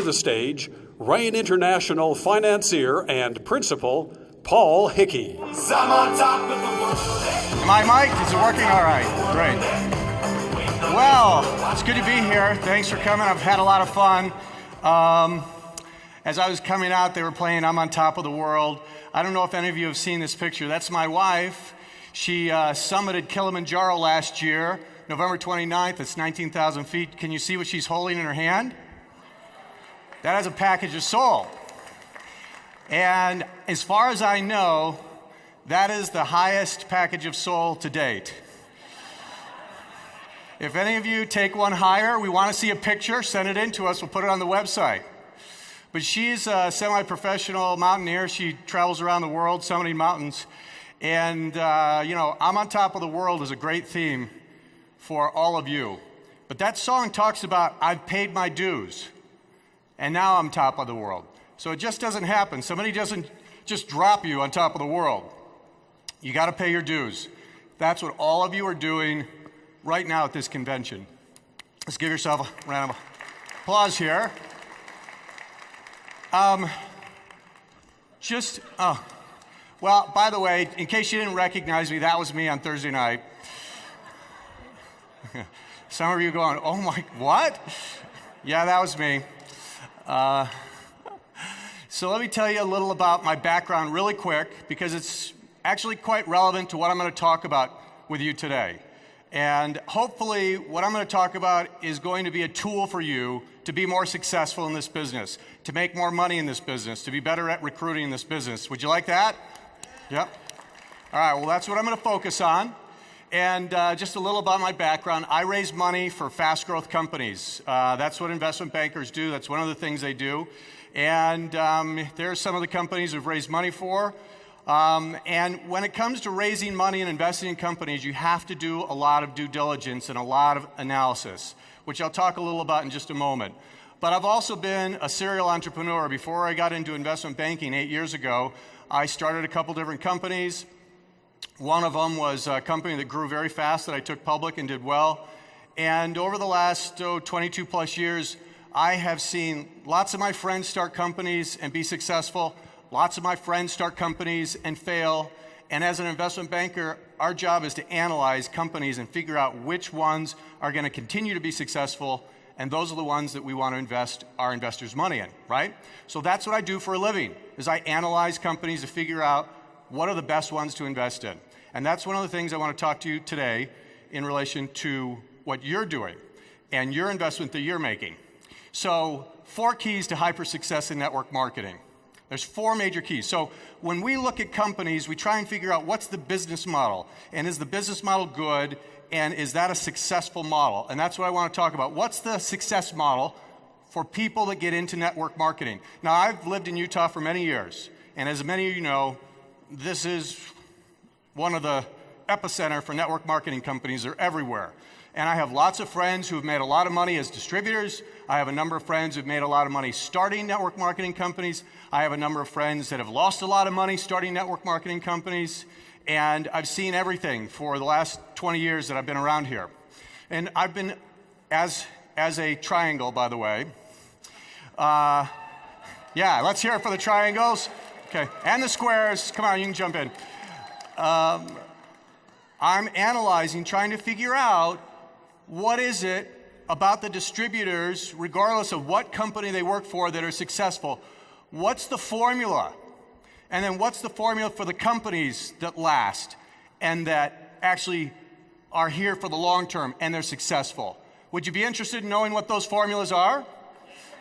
the stage Rain International financier and principal, Paul Hickey. My mic, is it working all right? Great. Well, it's good to be here. Thanks for coming. I've had a lot of fun. As I was coming out, they were playing I'm on Top of the World. I don't know if any of you have seen this picture. That's my wife. She summited Kilimanjaro last year, November 29th. It's 19,000 feet. Can you see what she's holding in her hand? That has a package of salt. And as far as I know, that is the highest package of salt to date. If any of you take one higher, we want to see a picture, send it in to us. We'll put it on the website. But she's a semi-professional mountaineer. She travels around the world summiting mountains. And, I'm on Top of the World is a great theme for all of you. But that song talks about I've paid my dues, and now I'm top of the world. So it just doesn't happen. Somebody doesn't just drop you on top of the world. You got to pay your dues. That's what all of you are doing right now at this convention. Let's give yourself a round of applause here. Well, by the way, in case you didn't recognize me, that was me on Thursday night. Some of you going, oh my, what? Yeah, that was me. So let me tell you a little about my background really quick, because it's actually quite relevant to what I'm going to talk about with you today. And hopefully what I'm going to talk about is going to be a tool for you to be more successful in this business, to make more money in this business, to be better at recruiting in this business. Would you like that? Yep. All right, well, that's what I'm going to focus on. And just a little about my background. I raise money for fast growth companies. That's what investment bankers do. That's one of the things they do. And there are some of the companies we've raised money for. And when it comes to raising money and investing in companies, you have to do a lot of due diligence and a lot of analysis, which I'll talk a little about in just a moment. But I've also been a serial entrepreneur. Before I got into investment banking 8 years ago, I started a couple different companies. One of them was a company that grew very fast that I took public and did well. And over the last 22 plus years, I have seen lots of my friends start companies and be successful. Lots of my friends start companies and fail. And as an investment banker, our job is to analyze companies and figure out which ones are going to continue to be successful. And those are the ones that we want to invest our investors' money in, right? So that's what I do for a living, is I analyze companies to figure out what are the best ones to invest in. And that's one of the things I want to talk to you today in relation to what you're doing and your investment that you're making. So 4 keys to hyper success in network marketing. There's 4 major keys. So when we look at companies, we try and figure out what's the business model, and is the business model good, and is that a successful model? And that's what I want to talk about. What's the success model for people that get into network marketing? Now, I've lived in Utah for many years, and as many of you know, this is one of the epicenter for network marketing companies. They're everywhere. And I have lots of friends who have made a lot of money as distributors. I have a number of friends who've made a lot of money starting network marketing companies. I have a number of friends that have lost a lot of money starting network marketing companies. And I've seen everything for the last 20 years that I've been around here. And I've been, as a triangle, by the way. Yeah, let's hear it for the triangles. Okay, and the squares. Come on, you can jump in. I'm analyzing, trying to figure out what is it about the distributors, regardless of what company they work for, that are successful. What's the formula? And then what's the formula for the companies that last and that actually are here for the long term and they're successful? Would you be interested in knowing what those formulas are?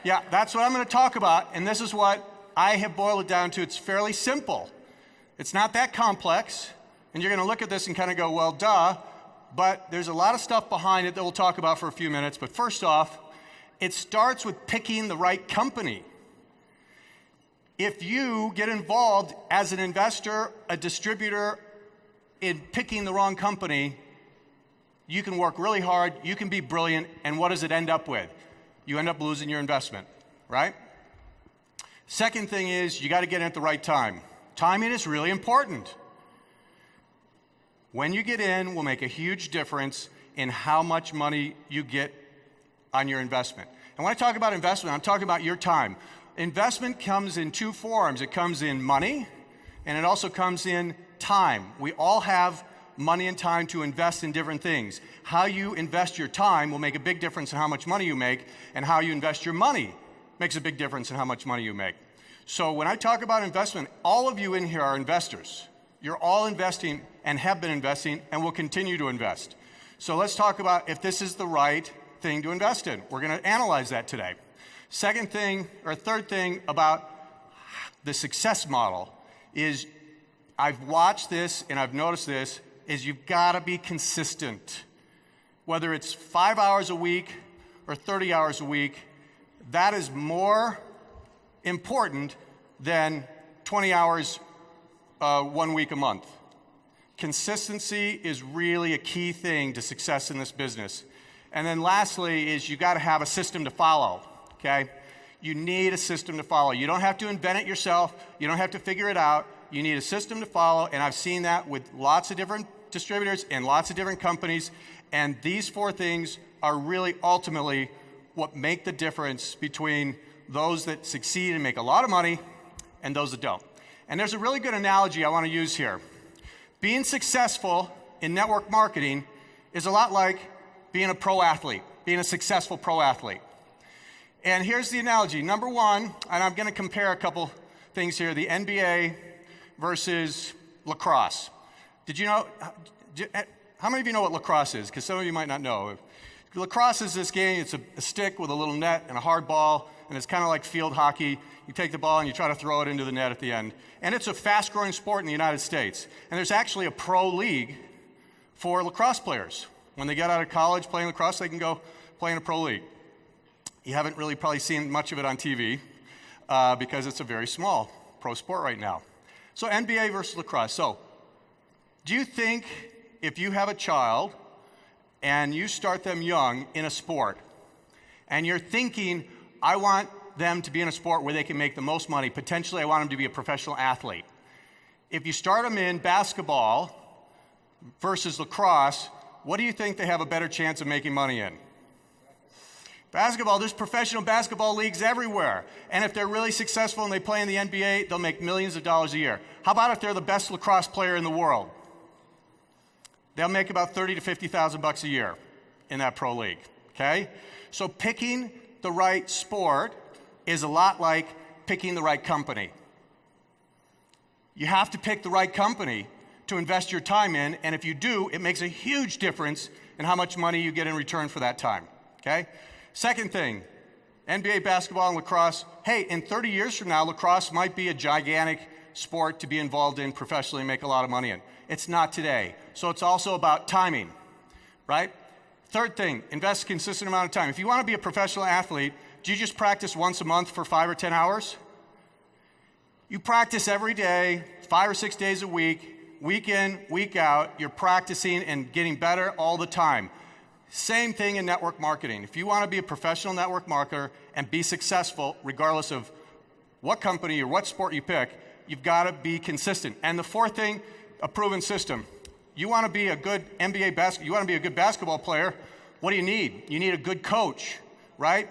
Yeah, that's what I'm going to talk about, and this is what I have boiled it down to. It's fairly simple. It's not that complex, and you're going to look at this and kind of go, well, duh, but there's a lot of stuff behind it that we'll talk about for a few minutes. But first off, it starts with picking the right company. If you get involved as an investor, a distributor, in picking the wrong company, you can work really hard, you can be brilliant, and what does it end up with? You end up losing your investment, right? Second thing is, you got to get in at the right time. Timing is really important. When you get in will make a huge difference in how much money you get on your investment. And when I talk about investment, I'm talking about your time. Investment comes in two forms. It comes in money, and it also comes in time. We all have money and time to invest in different things. How you invest your time will make a big difference in how much money you make, and how you invest your money makes a big difference in how much money you make. So when I talk about investment, all of you in here are investors. You're all investing and have been investing and will continue to invest. So let's talk about if this is the right thing to invest in. We're going to analyze that today. Third thing about the success model is, I've watched this and I've noticed this, is you've got to be consistent. Whether it's 5 hours a week or 30 hours a week, that is more important than 20 hours 1 week a month. Consistency is really a key thing to success in this business. And then lastly is you got to have a system to follow, okay? You need a system to follow. You don't have to invent it yourself. You don't have to figure it out. You need a system to follow, and I've seen that with lots of different distributors and lots of different companies, and these 4 things are really ultimately what make the difference between those that succeed and make a lot of money and those that don't. And there's a really good analogy I want to use here. Being successful in network marketing is a lot like being a pro athlete, being a successful pro athlete. And here's the analogy. Number one, and I'm going to compare a couple things here, the NBA versus lacrosse. Did you know, how many of you know what lacrosse is? Because some of you might not know. Lacrosse is this game, it's a stick with a little net and a hard ball, and it's kind of like field hockey. You take the ball and you try to throw it into the net at the end. And it's a fast-growing sport in the United States. And there's actually a pro league for lacrosse players. When they get out of college playing lacrosse, they can go play in a pro league. You haven't really probably seen much of it on TV because it's a very small pro sport right now. So NBA versus lacrosse. So do you think if you have a child and you start them young in a sport and you're thinking, I want them to be in a sport where they can make the most money, potentially I want them to be a professional athlete. If you start them in basketball versus lacrosse, what do you think they have a better chance of making money in? Basketball, there's professional basketball leagues everywhere. And if they're really successful and they play in the NBA, they'll make millions of dollars a year. How about if they're the best lacrosse player in the world? They'll make about $30,000 to $50,000 a year in that pro league, okay? So picking the right sport is a lot like picking the right company. You have to pick the right company to invest your time in, and if you do, it makes a huge difference in how much money you get in return for that time, okay? Second thing, NBA basketball and lacrosse. Hey, in 30 years from now, lacrosse might be a gigantic sport to be involved in professionally and make a lot of money in. It's not today. So it's also about timing, right? Third thing, invest a consistent amount of time. If you want to be a professional athlete, do you just practice once a month for 5 or 10 hours? You practice every day, 5 or 6 days a week, week in, week out. You're practicing and getting better all the time. Same thing in network marketing. If you want to be a professional network marketer and be successful, regardless of what company or what sport you pick, you've got to be consistent. And the fourth thing, a proven system. You want to be a good you want to be a good basketball player, what do you need? You need a good coach, right?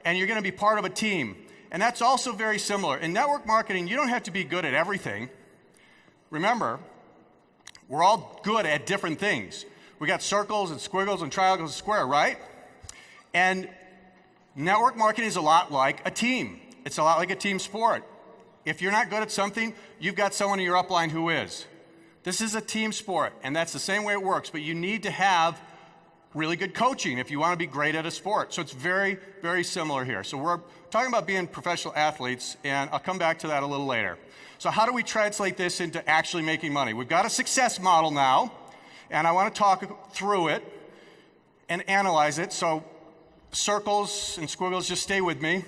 And you're going to be part of a team. And that's also very similar. In network marketing, you don't have to be good at everything. Remember, we're all good at different things. We got circles and squiggles and triangles and square, right? And network marketing is a lot like a team. It's a lot like a team sport. If you're not good at something, you've got someone in your upline who is. This is a team sport, and that's the same way it works, but you need to have really good coaching if you want to be great at a sport. So it's very, very similar here. So we're talking about being professional athletes, and I'll come back to that a little later. So how do we translate this into actually making money? We've got a success model now, and I want to talk through it and analyze it. So circles and squiggles, just stay with me,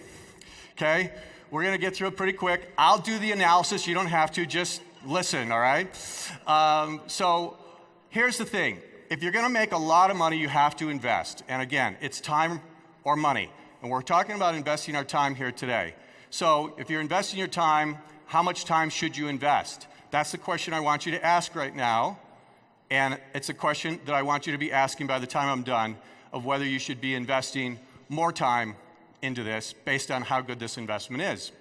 okay? We're going to get through it pretty quick. I'll do the analysis. You don't have to. Just listen, all right? So here's the thing. If you're going to make a lot of money, you have to invest. And again, it's time or money. And we're talking about investing our time here today. So if you're investing your time, how much time should you invest? That's the question I want you to ask right now. And it's a question that I want you to be asking by the time I'm done, of whether you should be investing more time into this based on how good this investment is.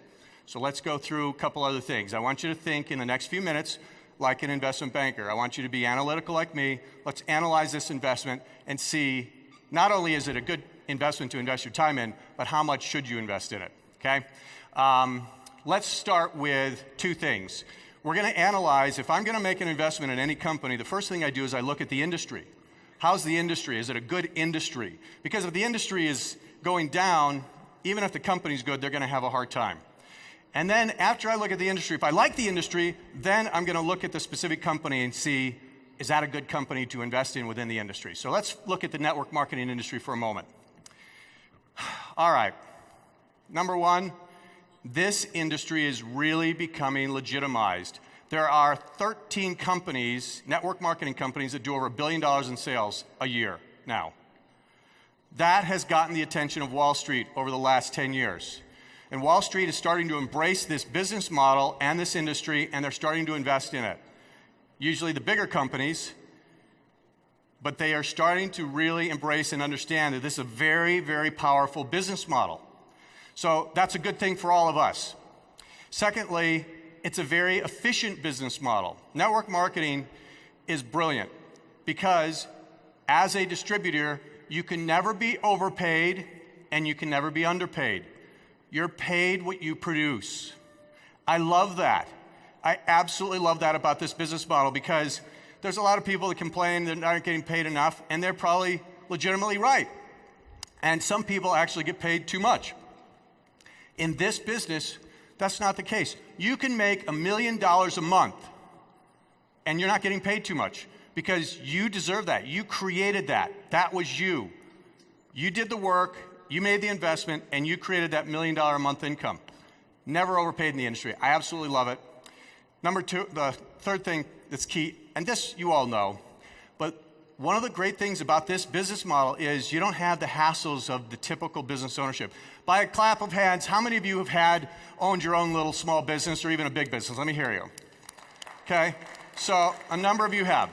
So let's go through a couple other things. I want you to think in the next few minutes like an investment banker. I want you to be analytical like me. Let's analyze this investment and see not only is it a good investment to invest your time in, but how much should you invest in it, okay? Let's start with two things. We're going to analyze, if I'm going to make an investment in any company, the first thing I do is I look at the industry. How's the industry? Is it a good industry? Because if the industry is going down, even if the company's good, they're going to have a hard time. And then after I look at the industry, if I like the industry, then I'm going to look at the specific company and see, is that a good company to invest in within the industry? So let's look at the network marketing industry for a moment. All right. Number one, this industry is really becoming legitimized. There are 13 companies, network marketing companies, that do over $1 billion in sales a year now. That has gotten the attention of Wall Street over the last 10 years. And Wall Street is starting to embrace this business model and this industry, and they're starting to invest in it. Usually the bigger companies, but they are starting to really embrace and understand that this is a very, very powerful business model. So that's a good thing for all of us. Secondly, it's a very efficient business model. Network marketing is brilliant because as a distributor, you can never be overpaid and you can never be underpaid. You're paid what you produce. I love that. I absolutely love that about this business model because there's a lot of people that complain they're not getting paid enough, and they're probably legitimately right. And some people actually get paid too much. In this business, that's not the case. You can make $1 million a month, and you're not getting paid too much because you deserve that. You created that. That was you. You did the work, you made the investment, and you created that $1 million a month income. Never overpaid in the industry. I absolutely love it. Number two, the third thing that's key, and this you all know, but one of the great things about this business model is you don't have the hassles of the typical business ownership. By a clap of hands, how many of you have owned your own little small business or even a big business? Let me hear you. Okay, so a number of you have.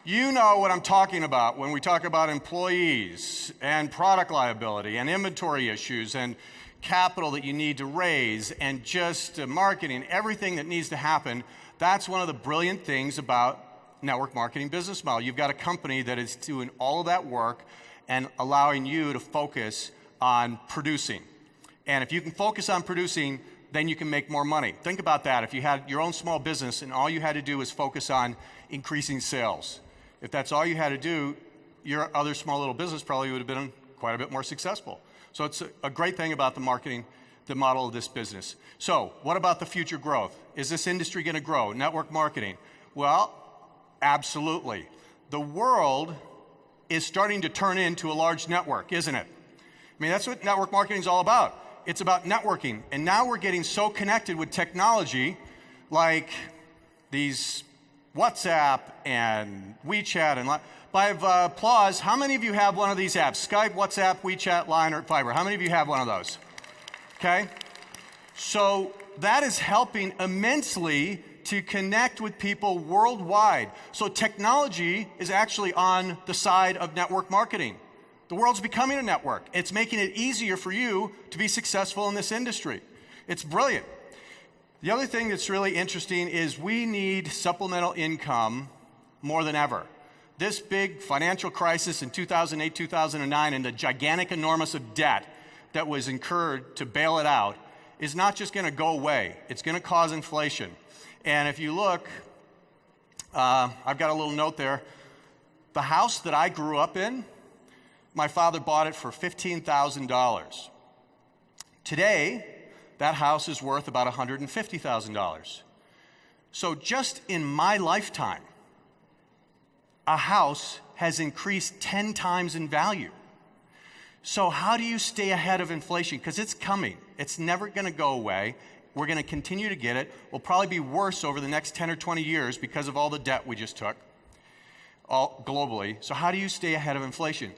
You know what I'm talking about when we talk about employees and product liability and inventory issues and capital that you need to raise and just marketing, everything that needs to happen. That's one of the brilliant things about network marketing business model. You've got a company that is doing all of that work and allowing you to focus on producing. And if you can focus on producing, then you can make more money. Think about that. If you had your own small business and all you had to do was focus on increasing sales, if that's all you had to do, your other small little business probably would have been quite a bit more successful. So it's a great thing about the marketing, the model of this business. So what about the future growth? Is this industry going to grow? Network marketing? Well, absolutely. The world is starting to turn into a large network, isn't it? I mean, that's what network marketing is all about. It's about networking. And now we're getting so connected with technology like these WhatsApp and WeChat and by applause, how many of you have one of these apps? Skype, WhatsApp, WeChat, Line, or Fiverr. How many of you have one of those? Okay? So that is helping immensely to connect with people worldwide. So technology is actually on the side of network marketing. The world's becoming a network. It's making it easier for you to be successful in this industry. It's brilliant. The other thing that's really interesting is we need supplemental income more than ever. This big financial crisis in 2008, 2009, and the gigantic enormous of debt that was incurred to bail it out is not just going to go away. It's going to cause inflation. And if you look, I've got a little note there. The house that I grew up in, my father bought it for $15,000. Today, that house is worth about $150,000. So just in my lifetime, a house has increased 10 times in value. So how do you stay ahead of inflation? Because it's coming. It's never going to go away. We're going to continue to get it. We'll probably be worse over the next 10 or 20 years because of all the debt we just took all globally. So how do you stay ahead of inflation?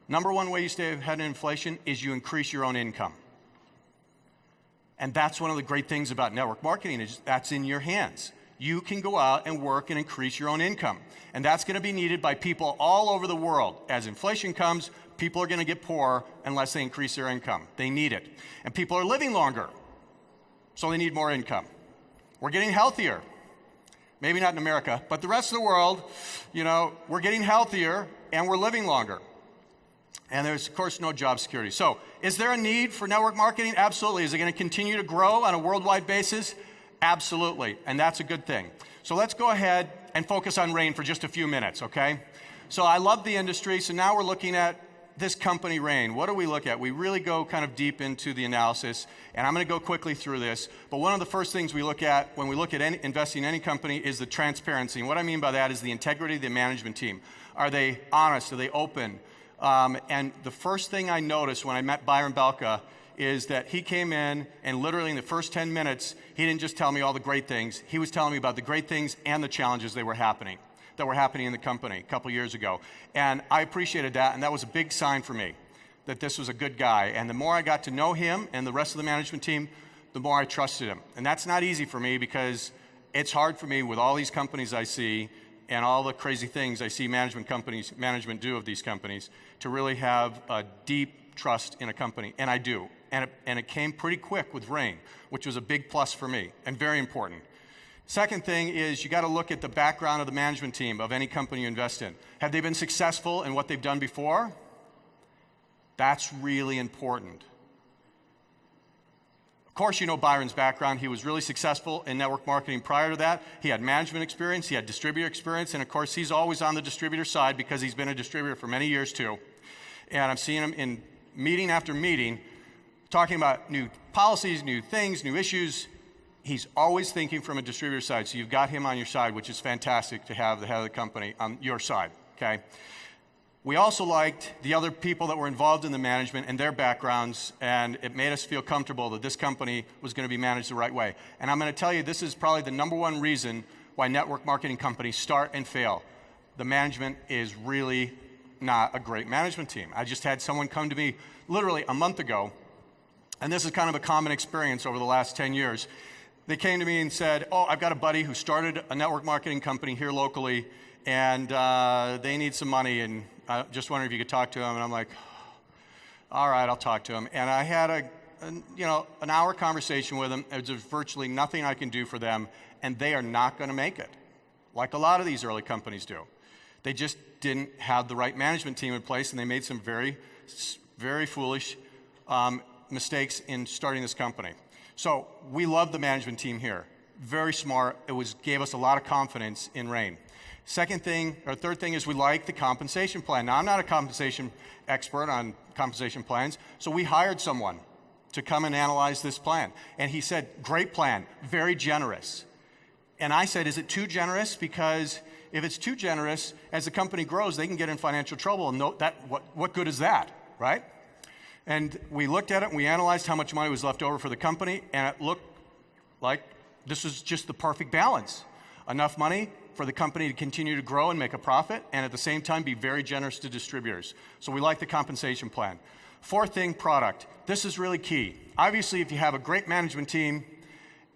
Number one way you stay ahead of inflation is you increase your own income. And that's one of the great things about network marketing is that's in your hands. you can go out and work and increase your own income. And that's going to be needed by people all over the world. As inflation comes, people are going to get poorer unless they increase their income. They need it. And people are living longer, so they need more income. We're getting healthier. Maybe not in America, but the rest of the world, we're getting healthier and we're living longer. And there's, of course, no job security. So is there a need for network marketing? Absolutely. Is it going to continue to grow on a worldwide basis? Absolutely. And that's a good thing. So let's go ahead and focus on Rain for just a few minutes, okay? So I love the industry. So now we're looking at this company, Rain. What do we look at? We really go kind of deep into the analysis, and I'm going to go quickly through this. But one of the first things we look at when we look at investing in any company is the transparency. And what I mean by that is the integrity of the management team. Are they honest? Are they open? And the first thing I noticed when I met Byron Belka is that he came in and literally in the first 10 minutes, he didn't just tell me all the great things. He was telling me about the great things and the challenges that were happening in the company a couple years ago. And I appreciated that, and that was a big sign for me that this was a good guy. And the more I got to know him and the rest of the management team, the more I trusted him. And that's not easy for me because it's hard for me with all these companies I see and all the crazy things I see management do of these companies to really have a deep trust in a company, and I do. And it came pretty quick with Rain, which was a big plus for me and very important. Second thing is you got to look at the background of the management team of any company you invest in. Have they been successful in what they've done before? That's really important. Of course, you know Byron's background. He was really successful in network marketing prior to that. He had management experience, he had distributor experience, and of course, he's always on the distributor side because he's been a distributor for many years too. And I'm seeing him in meeting after meeting, talking about new policies, new things, new issues. He's always thinking from a distributor side, so you've got him on your side, which is fantastic to have the head of the company on your side, okay? We also liked the other people that were involved in the management and their backgrounds, and it made us feel comfortable that this company was going to be managed the right way. And I'm going to tell you, this is probably the number one reason why network marketing companies start and fail. The management is really not a great management team. I just had someone come to me literally a month ago, and this is kind of a common experience over the last 10 years. They came to me and said, I've got a buddy who started a network marketing company here locally, and they need some money, and I just wondering if you could talk to him. And I'm like, all right, I'll talk to him. And I had an hour conversation with him. There's virtually nothing I can do for them, and they are not going to make it, like a lot of these early companies do. They just didn't have the right management team in place, and they made some very, very foolish mistakes in starting this company. So we love the management team here. Very smart. It gave us a lot of confidence in Rain. Third thing is we like the compensation plan. Now, I'm not a compensation expert on compensation plans, so we hired someone to come and analyze this plan. And he said, great plan, very generous. And I said, is it too generous? Because if it's too generous, as the company grows, they can get in financial trouble. And what good is that, right? And we looked at it, and we analyzed how much money was left over for the company, and it looked like this was just the perfect balance. Enough money for the company to continue to grow and make a profit, and at the same time be very generous to distributors. So we like the compensation plan. Fourth thing, product. This is really key. Obviously, if you have a great management team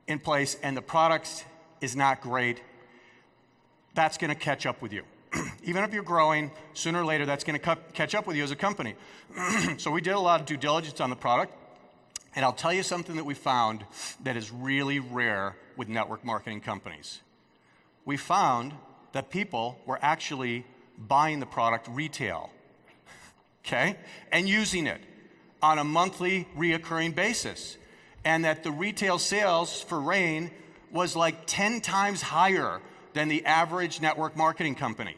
in place and the product is not great, that's going to catch up with you. Even if you're growing, sooner or later, that's going to catch up with you as a company. So we did a lot of due diligence on the product, and I'll tell you something that we found that is really rare with network marketing companies. We found that people were actually buying the product retail, okay, and using it on a monthly reoccurring basis, and that the retail sales for Rain was like 10 times higher than the average network marketing company.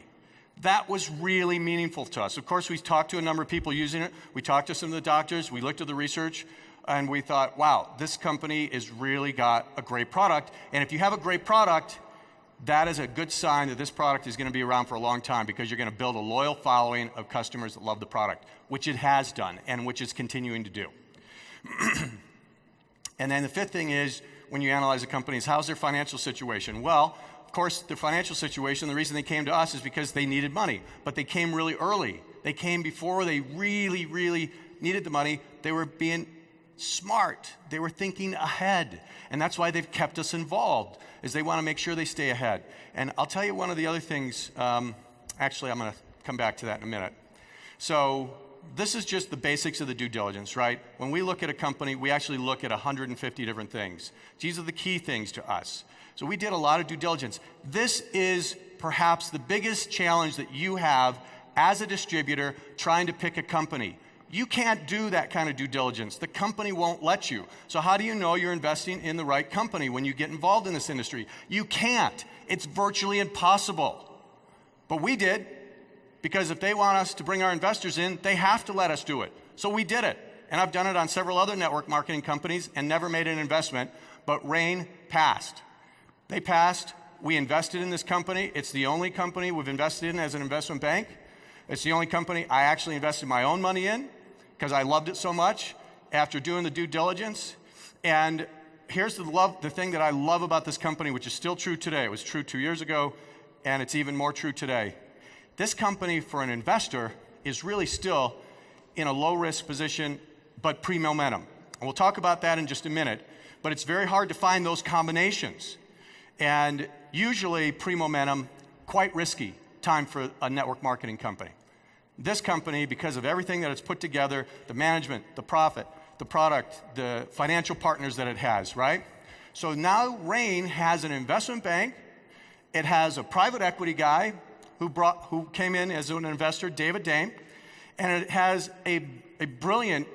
That was really meaningful to us. Of course, we talked to a number of people using it. We talked to some of the doctors. We looked at the research, and we thought, wow, this company has really got a great product. And if you have a great product, that is a good sign that this product is going to be around for a long time because you're going to build a loyal following of customers that love the product, which it has done and which it's continuing to do. And then the fifth thing is, when you analyze a company, is how's their financial situation? Well, of course, their financial situation, the reason they came to us is because they needed money, but they came really early. They came before they really, really needed the money. They were being smart. They were thinking ahead. And that's why they've kept us involved, is they want to make sure they stay ahead. And I'll tell you one of the other things, actually I'm going to come back to that in a minute. So this is just the basics of the due diligence, right? When we look at a company, we actually look at 150 different things. These are the key things to us. So we did a lot of due diligence. This is perhaps the biggest challenge that you have as a distributor trying to pick a company. You can't do that kind of due diligence. The company won't let you. So how do you know you're investing in the right company when you get involved in this industry? You can't. It's virtually impossible. But we did, because if they want us to bring our investors in, they have to let us do it. So we did it. And I've done it on several other network marketing companies and never made an investment, but Rain passed. They passed. We invested in this company. It's the only company we've invested in as an investment bank. It's the only company I actually invested my own money in because I loved it so much after doing the due diligence. And here's the thing that I love about this company, which is still true today. It was true 2 years ago, and it's even more true today. This company, for an investor, is really still in a low-risk position, but pre-momentum. And we'll talk about that in just a minute. But it's very hard to find those combinations. And usually, pre-momentum, quite risky time for a network marketing company. This company, because of everything that it's put together, the management, the profit, the product, the financial partners that it has, right? So now Rain has an investment bank. It has a private equity guy who came in as an investor, David Dame, and it has a brilliant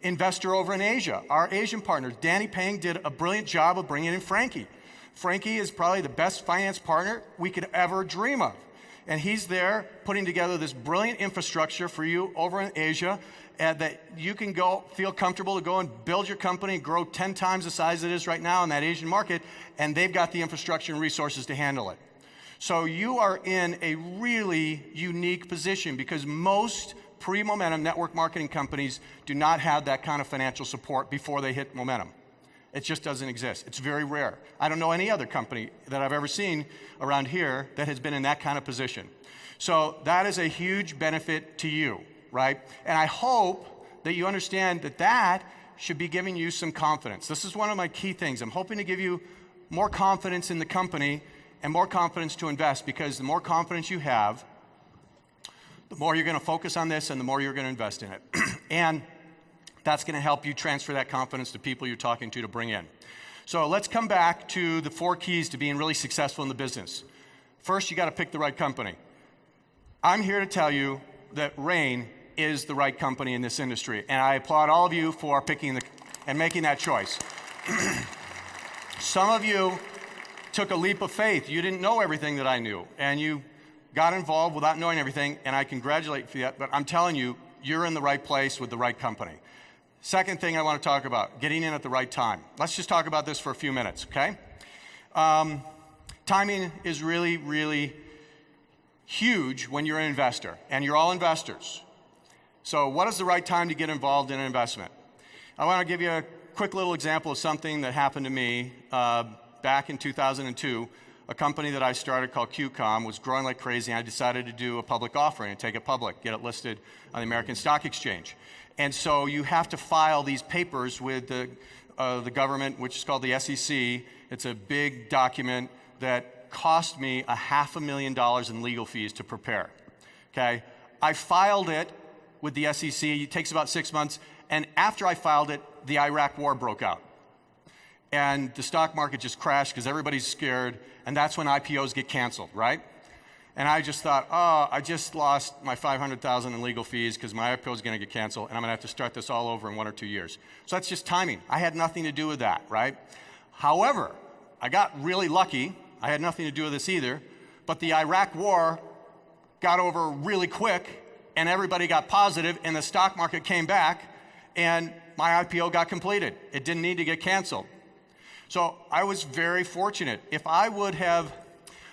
investor over in Asia. Our Asian partner, Danny Pang, did a brilliant job of bringing in Frankie. Frankie is probably the best finance partner we could ever dream of. And he's there putting together this brilliant infrastructure for you over in Asia that you can go feel comfortable to go and build your company and grow 10 times the size it is right now in that Asian market, and they've got the infrastructure and resources to handle it. So you are in a really unique position because most pre-momentum network marketing companies do not have that kind of financial support before they hit momentum. It just doesn't exist. It's very rare. I don't know any other company that I've ever seen around here that has been in that kind of position. So that is a huge benefit to you, right? And I hope that you understand that that should be giving you some confidence. This is one of my key things. I'm hoping to give you more confidence in the company and more confidence to invest, because the more confidence you have, the more you're going to focus on this and the more you're going to invest in it. And that's going to help you transfer that confidence to people you're talking to bring in. So let's come back to the 4 keys to being really successful in the business. First, you got to pick the right company. I'm here to tell you that Rain is the right company in this industry, and I applaud all of you for picking and making that choice. Some of you took a leap of faith. You didn't know everything that I knew, and you got involved without knowing everything, and I congratulate you for that, but I'm telling you, you're in the right place with the right company. Second thing I want to talk about, getting in at the right time. Let's just talk about this for a few minutes, okay? Timing is really, really huge when you're an investor, and you're all investors. So what is the right time to get involved in an investment? I want to give you a quick little example of something that happened to me back in 2002. A company that I started called QCOM was growing like crazy, and I decided to do a public offering and take it public, get it listed on the American Stock Exchange. And so you have to file these papers with the government, which is called the SEC. It's a big document that cost me $500,000 in legal fees to prepare, okay? I filed it with the SEC. It takes about 6 months. And after I filed it, the Iraq war broke out. And the stock market just crashed because everybody's scared. And that's when IPOs get canceled, right? And I just thought, oh, I just lost my $500,000 in legal fees because my IPO is going to get canceled, and I'm going to have to start this all over in 1 or 2 years. So that's just timing. I had nothing to do with that, right? However, I got really lucky. I had nothing to do with this either. But the Iraq war got over really quick, and everybody got positive, and the stock market came back, and my IPO got completed. It didn't need to get canceled. So I was very fortunate. If I would have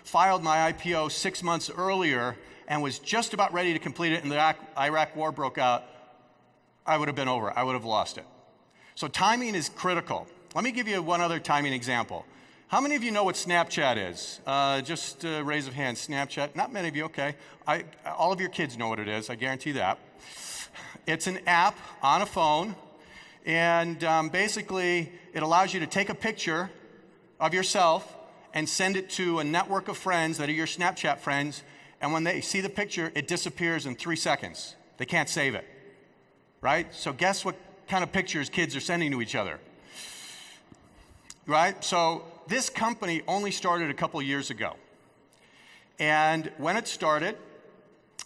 filed my IPO 6 months earlier and was just about ready to complete it and the Iraq war broke out, I would have been over. I would have lost it. So timing is critical. Let me give you one other timing example. How many of you know what Snapchat is? Just raise of hands. Snapchat. Not many of you, okay. All of your kids know what it is, I guarantee that. It's an app on a phone, And basically, it allows you to take a picture of yourself and send it to a network of friends that are your Snapchat friends. And when they see the picture, it disappears in 3 seconds. They can't save it, right? So guess what kind of pictures kids are sending to each other, right? So this company only started a couple years ago. And when it started,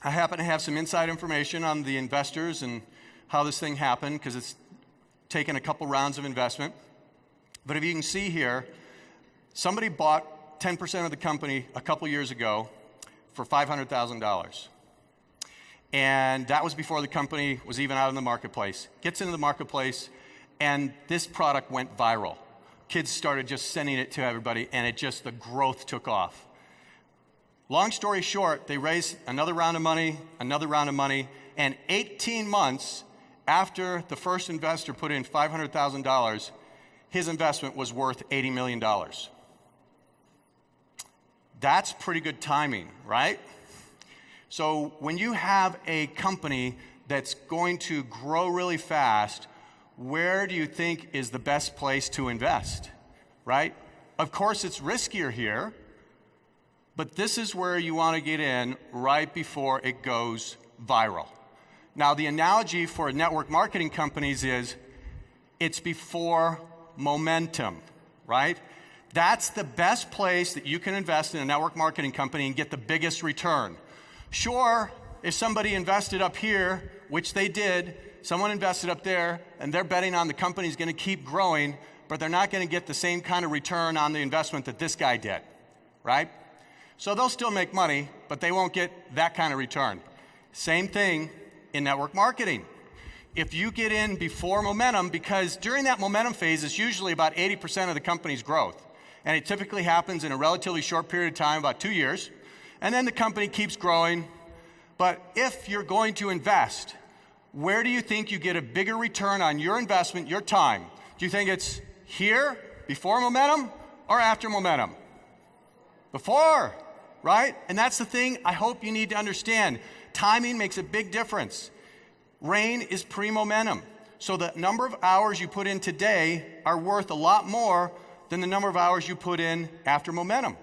I happen to have some inside information on the investors and how this thing happened, because it's taken a couple rounds of investment. But if you can see here, somebody bought 10% of the company a couple years ago for $500,000. And that was before the company was even out in the marketplace. Gets into the marketplace, and this product went viral. Kids started just sending it to everybody, and the growth took off. Long story short, they raised another round of money, and 18 months after the first investor put in $500,000, his investment was worth $80 million. That's pretty good timing, right? So when you have a company that's going to grow really fast, where do you think is the best place to invest, right? Of course, it's riskier here, but this is where you want to get in right before it goes viral. Now, the analogy for network marketing companies is it's before momentum, right? That's the best place that you can invest in a network marketing company and get the biggest return. Sure, if somebody invested up here, which they did, someone invested up there, and they're betting on the company's going to keep growing, but they're not going to get the same kind of return on the investment that this guy did, right? So they'll still make money, but they won't get that kind of return. Same thing in network marketing. If you get in before momentum, because during that momentum phase, it's usually about 80% of the company's growth. And it typically happens in a relatively short period of time, about 2 years. And then the company keeps growing. But if you're going to invest, where do you think you get a bigger return on your investment, your time? Do you think it's here, before momentum, or after momentum? Before, right? And that's the thing I hope you need to understand. Timing makes a big difference. Rain is pre-momentum. So the number of hours you put in today are worth a lot more than the number of hours you put in after momentum.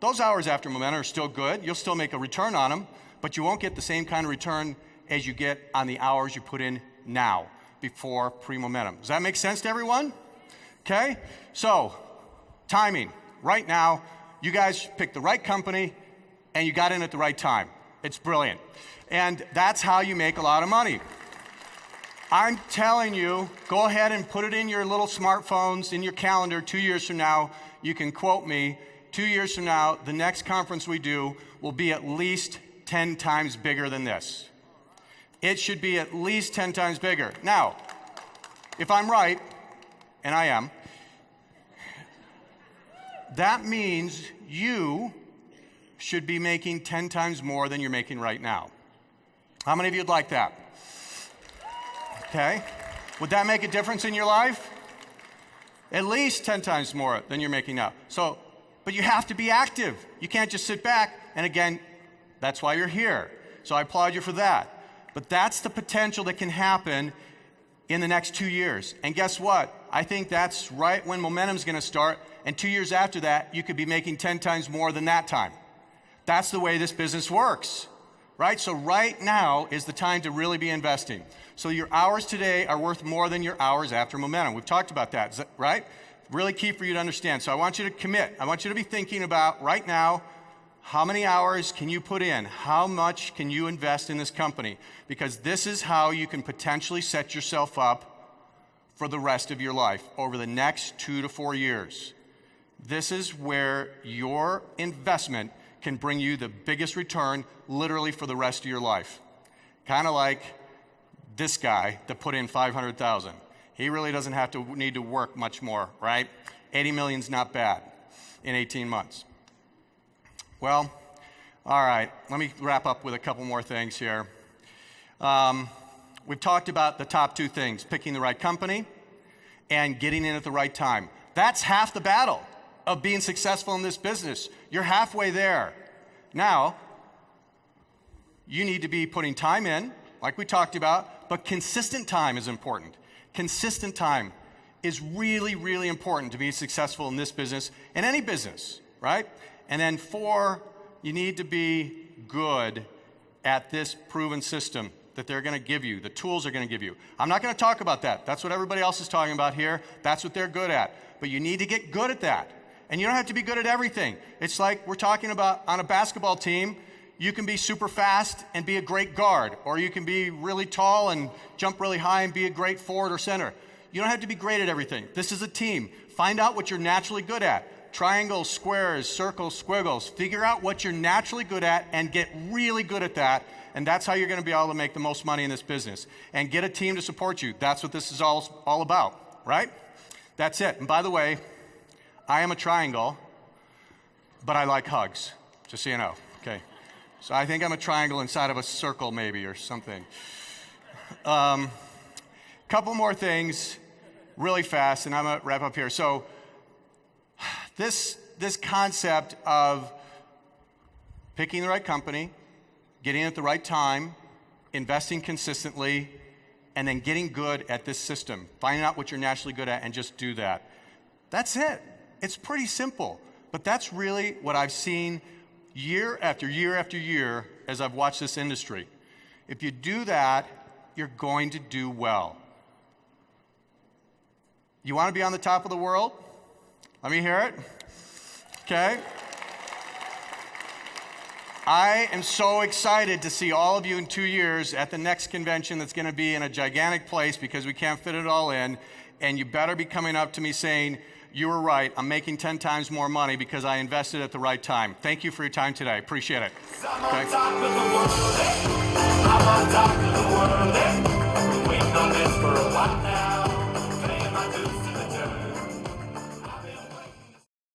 Those hours after momentum are still good. You'll still make a return on them, but you won't get the same kind of return as you get on the hours you put in now, before pre-momentum. Does that make sense to everyone? Okay? So, timing. Right now, you guys picked the right company, and you got in at the right time. It's brilliant. And that's how you make a lot of money. I'm telling you, go ahead and put it in your little smartphones, in your calendar. 2 years from now, you can quote me. 2 years from now, the next conference we do will be at least 10 times bigger than this. It should be at least 10 times bigger. Now, if I'm right, and I am, that means you should be making 10 times more than you're making right now. How many of you would like that? Okay. Would that make a difference in your life? At least 10 times more than you're making now. So, but you have to be active. You can't just sit back. And again, that's why you're here. So I applaud you for that. But that's the potential that can happen in the next 2 years. And guess what? I think that's right when momentum's going to start. And 2 years after that, you could be making 10 times more than that time. That's the way this business works, right? So right now is the time to really be investing. So your hours today are worth more than your hours after momentum. We've talked about that, right? Really key for you to understand. So I want you to commit. I want you to be thinking about right now, how many hours can you put in? How much can you invest in this company? Because this is how you can potentially set yourself up for the rest of your life over the next 2 to 4 years. This is where your investment can bring you the biggest return literally for the rest of your life. Kind of like this guy that put in $500,000. He really doesn't have to need to work much more, right? 80 million's not bad in 18 months. Well, all right, let me wrap up with a couple more things here. We've talked about the top 2 things, picking the right company and getting in at the right time. That's half the battle of being successful in this business. You're halfway there. Now, you need to be putting time in, like we talked about, but consistent time is important. Consistent time is really, really important to be successful in this business and any business, right? And then 4, you need to be good at this proven system that they're going to give you, the tools they're going to give you. I'm not going to talk about that. That's what everybody else is talking about here. That's what they're good at. But you need to get good at that. And you don't have to be good at everything. It's like we're talking about on a basketball team, you can be super fast and be a great guard, or you can be really tall and jump really high and be a great forward or center. You don't have to be great at everything. This is a team. Find out what you're naturally good at. Triangles, squares, circles, squiggles. Figure out what you're naturally good at and get really good at that. And that's how you're going to be able to make the most money in this business. And get a team to support you. That's what this is all about, right? That's it. And by the way, I am a triangle, but I like hugs, just so you know, okay? So I think I'm a triangle inside of a circle maybe or something. Couple more things really fast, and I'm going to wrap up here. So this concept of picking the right company, getting it at the right time, investing consistently, and then getting good at this system, finding out what you're naturally good at and just do that. That's it. It's pretty simple, but that's really what I've seen year after year after year as I've watched this industry. If you do that, you're going to do well. You want to be on the top of the world? Let me hear it. Okay. I am so excited to see all of you in 2 years at the next convention that's going to be in a gigantic place because we can't fit it all in. And you better be coming up to me saying, you were right, I'm making 10 times more money because I invested at the right time. Thank you for your time today. Appreciate it. I'm on top of the world, I'm on top of the world, we've been waiting on this for a while now.